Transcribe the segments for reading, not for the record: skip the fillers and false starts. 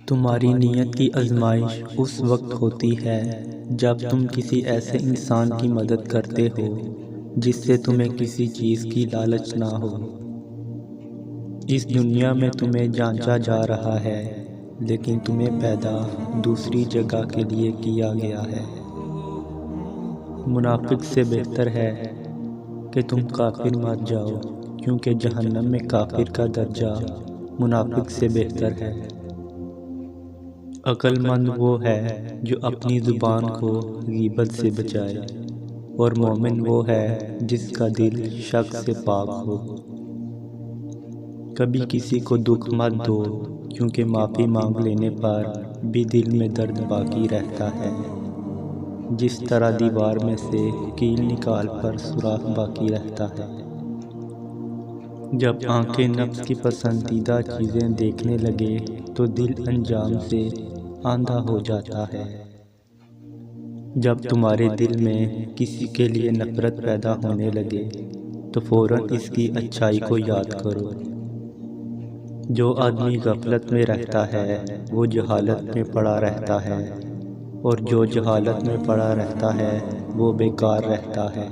تمہاری نیت کی آزمائش اس وقت ہوتی ہے جب تم کسی ایسے انسان کی مدد کرتے ہو جس سے تمہیں کسی چیز کی لالچ نہ ہو۔ اس دنیا میں تمہیں جانچا جا رہا ہے لیکن تمہیں پیدا دوسری جگہ کے لیے کیا گیا ہے۔ منافق سے بہتر ہے کہ تم کافر مر جاؤ، کیونکہ جہنم میں کافر کا درجہ منافق سے بہتر ہے۔ عقل مند وہ ہے جو اپنی زبان کو غیبت سے بچائے، اور مومن وہ ہے جس کا دل شک سے پاک ہو۔ کبھی کسی کو دکھ مت دو، کیونکہ معافی مانگ لینے پر بھی دل میں درد باقی رہتا ہے، جس طرح دیوار میں سے کیل نکال پر سوراخ باقی رہتا ہے۔ جب آنکھیں نفس کی پسندیدہ چیزیں دیکھنے لگے تو دل انجام سے اندھا ہو جاتا ہے۔ جب تمہارے دل میں کسی کے لیے نفرت پیدا ہونے لگے تو فوراً اس کی اچھائی کو یاد کرو۔ جو آدمی غفلت میں رہتا ہے وہ جہالت میں پڑا رہتا ہے، اور جو جہالت میں پڑا رہتا ہے وہ بیکار رہتا ہے۔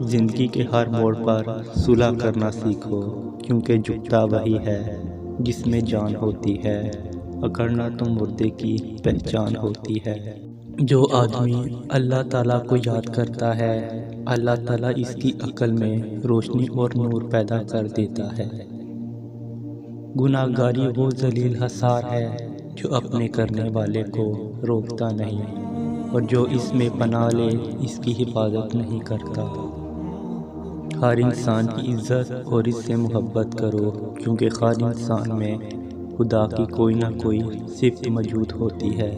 زندگی کے ہر موڑ پر صلح کرنا سیکھو، کیونکہ جھکتا وہی ہے جس میں جان ہوتی ہے، اکڑنا تو مردے کی پہچان ہوتی ہے۔ جو آدمی اللہ تعالیٰ کو یاد کرتا ہے، اللہ تعالیٰ اس کی عقل میں روشنی اور نور پیدا کر دیتا ہے۔ گناہگاری وہ ذلیل حصار ہے جو اپنے کرنے والے کو روکتا نہیں، اور جو اس میں پناہ لے اس کی حفاظت نہیں کرتا۔ ہر انسان کی عزت اور اس سے محبت کرو، کیونکہ ہر انسان میں خدا کی کوئی نہ کوئی صفت موجود ہوتی ہے۔